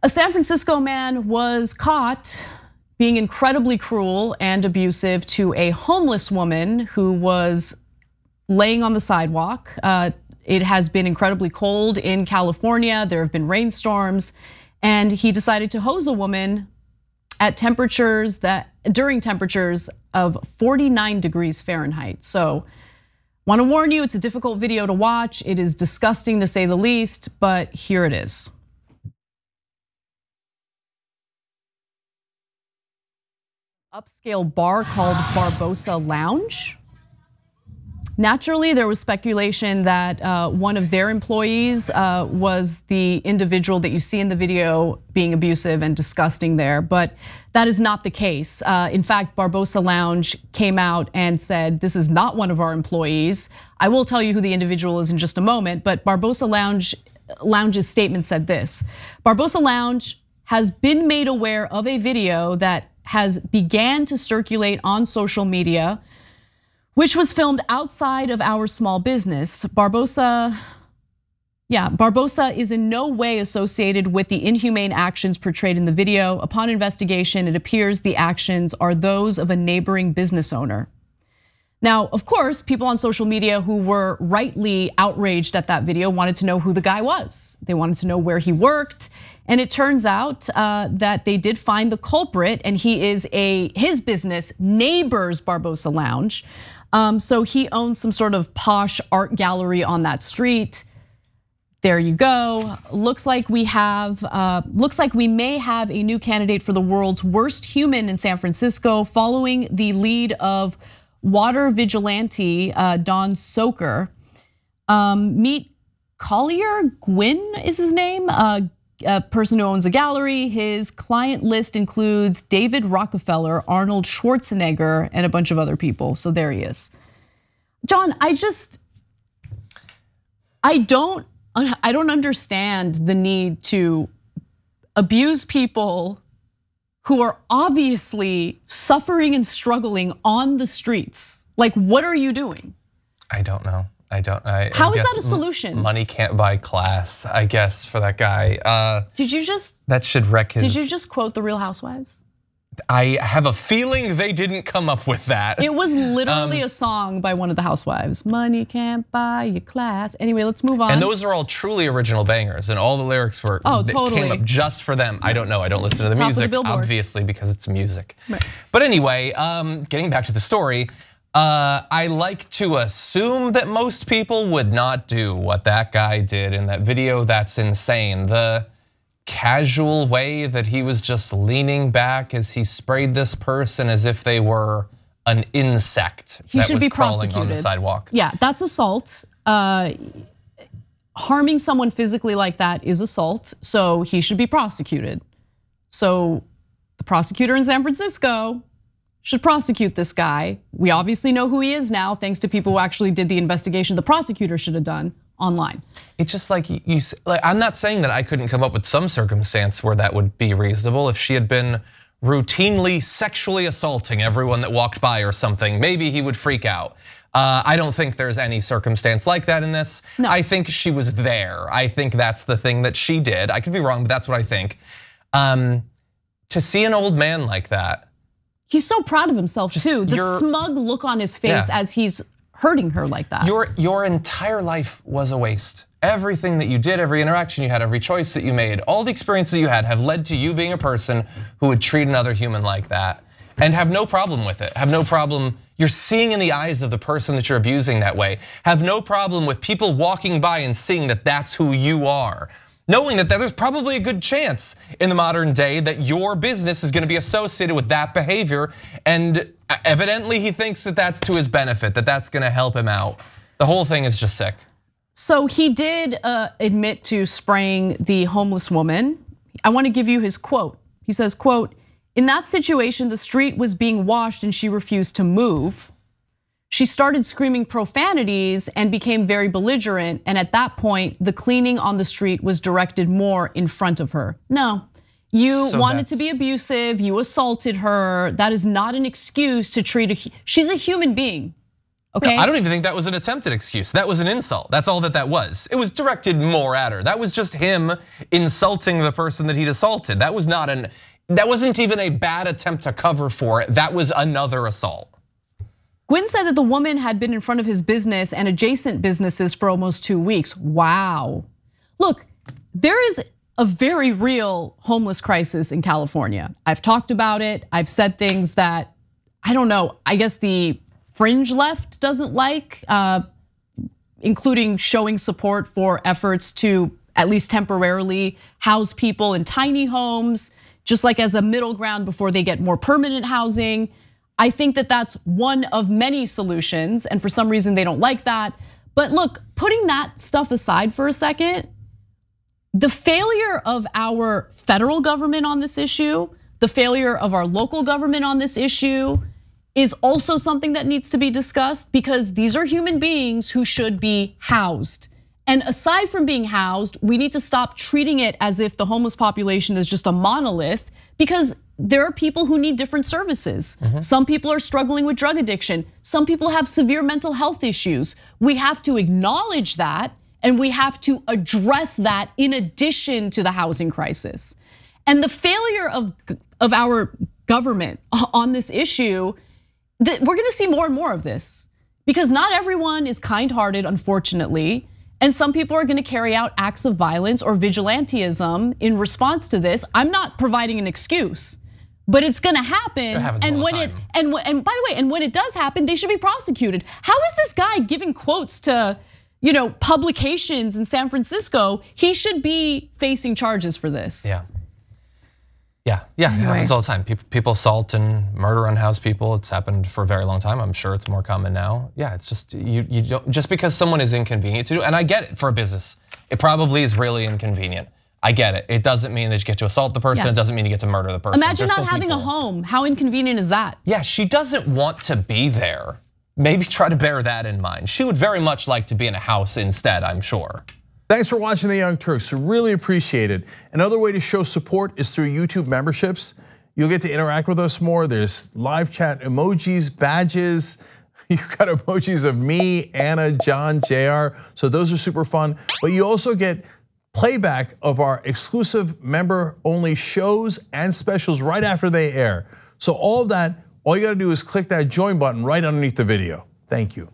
A San Francisco man was caught being incredibly cruel and abusive to a homeless woman who was laying on the sidewalk. It has been incredibly cold in California. There have been rainstorms, and he decided to hose a woman at during temperatures of 49 degrees Fahrenheit. So, want to warn you, it's a difficult video to watch. It is disgusting to say the least, but here it is. Upscale bar called Barbosa Lounge. Naturally, there was speculation that one of their employees was the individual that you see in the video being abusive and disgusting there, but that is not the case. In fact, Barbosa Lounge came out and said, this is not one of our employees. I will tell you who the individual is in just a moment, but Barbosa Lounge's statement said this: Barbosa Lounge has been made aware of a video that has began to circulate on social media, which was filmed outside of our small business. Barbosa is in no way associated with the inhumane actions portrayed in the video. Upon investigation, it appears the actions are those of a neighboring business owner. Now, of course, people on social media who were rightly outraged at that video wanted to know who the guy was. They wanted to know where he worked. And it turns out that they did find the culprit, and he is his business, Neighbors Barbosa Lounge. So he owns some sort of posh art gallery on that street. There you go. Looks like we may have a new candidate for the world's worst human in San Francisco, following the lead of water vigilante Don Soker. Meet Collier Gwynn is his name. A person who owns a gallery. His client list includes David Rockefeller, Arnold Schwarzenegger, and a bunch of other people. So there he is. John, I don't understand the need to abuse people who are obviously suffering and struggling on the streets. Like, what are you doing? I don't know. How is that a solution? Money can't buy class, I guess, for that guy. That should wreck his. Did you just quote the Real Housewives? I have a feeling they didn't come up with that. It was literally a song by one of the housewives. Money can't buy your class. Anyway, let's move on. And those are all truly original bangers, and all the lyrics were totally came up just for them. I don't know. I don't listen to the music, obviously, because it's music. Right. But anyway, getting back to the story. I like to assume that most people would not do what that guy did in that video. That's insane. The casual way that he was just leaning back as he sprayed this person as if they were an insect that was crawling on the sidewalk. Yeah, that's assault. Harming someone physically like that is assault, so he should be prosecuted. So the prosecutor in San Francisco should prosecute this guy. We obviously know who he is now, thanks to people who actually did the investigation the prosecutor should have done online. It's just like I'm not saying that I couldn't come up with some circumstance where that would be reasonable. If she had been routinely sexually assaulting everyone that walked by or something, maybe he would freak out. I don't think there's any circumstance like that in this. No. I think she was there. I think that's the thing that she did. I could be wrong, but that's what I think. To see an old man like that. He's so proud of himself too. The smug look on his face as he's hurting her like that. Your entire life was a waste. Everything that you did, every interaction you had, every choice that you made, all the experiences you had have led to you being a person who would treat another human like that and have no problem with it. Have no problem, you're seeing in the eyes of the person that you're abusing that way. Have no problem with people walking by and seeing that that's who you are. Knowing that there's probably a good chance in the modern day that your business is gonna be associated with that behavior, and evidently he thinks that that's to his benefit, that that's gonna help him out. The whole thing is just sick. So he did admit to spraying the homeless woman. I wanna give you his quote. He says, quote, "In that situation, the street was being washed and she refused to move. She started screaming profanities and became very belligerent. And at that point, the cleaning on the street was directed more in front of her." No, you wanted to be abusive, you assaulted her. That is not an excuse to treat she's a human being. Okay. I don't even think that was an attempted excuse. That was an insult. That's all that was. It was directed more at her. That was just him insulting the person that he'd assaulted. That wasn't even a bad attempt to cover for it. That was another assault. Gwynn said that the woman had been in front of his business and adjacent businesses for almost 2 weeks. Wow. Look, there is a very real homeless crisis in California. I've talked about it. I've said things that, I don't know, I guess the fringe left doesn't like, including showing support for efforts to at least temporarily house people in tiny homes, just like as a middle ground before they get more permanent housing. I think that that's one of many solutions, and for some reason they don't like that. But look, putting that stuff aside for a second, the failure of our federal government on this issue, the failure of our local government on this issue is also something that needs to be discussed, because these are human beings who should be housed. And aside from being housed, we need to stop treating it as if the homeless population is just a monolith, because there are people who need different services. Some people are struggling with drug addiction. Some people have severe mental health issues. We have to acknowledge that, and we have to address that in addition to the housing crisis. And the failure of our government on this issue, we're gonna see more and more of this, because not everyone is kind-hearted, unfortunately. And some people are gonna carry out acts of violence or vigilantism in response to this. I'm not providing an excuse, but it's gonna happen. And when by the way, and when it does happen, they should be prosecuted. How is this guy giving quotes to, publications in San Francisco? He should be facing charges for this. Yeah, it happens all the time. People assault and murder unhoused people. It's happened for a very long time. I'm sure it's more common now. Yeah, it's just you don't, just because someone is inconvenient to do, and I get it for a business. It probably is really inconvenient. I get it. It doesn't mean that you get to assault the person. It doesn't mean you get to murder the person. Imagine not having a home. How inconvenient is that? Yeah, she doesn't want to be there. Maybe try to bear that in mind. She would very much like to be in a house instead, I'm sure. Thanks for watching The Young Turks, really appreciate it. Another way to show support is through YouTube memberships. You'll get to interact with us more. There's live chat emojis, badges. You've got emojis of me, Anna, John, JR, so those are super fun. But you also get playback of our exclusive member-only shows and specials right after they air. So all of that, all you gotta do is click that join button right underneath the video. Thank you.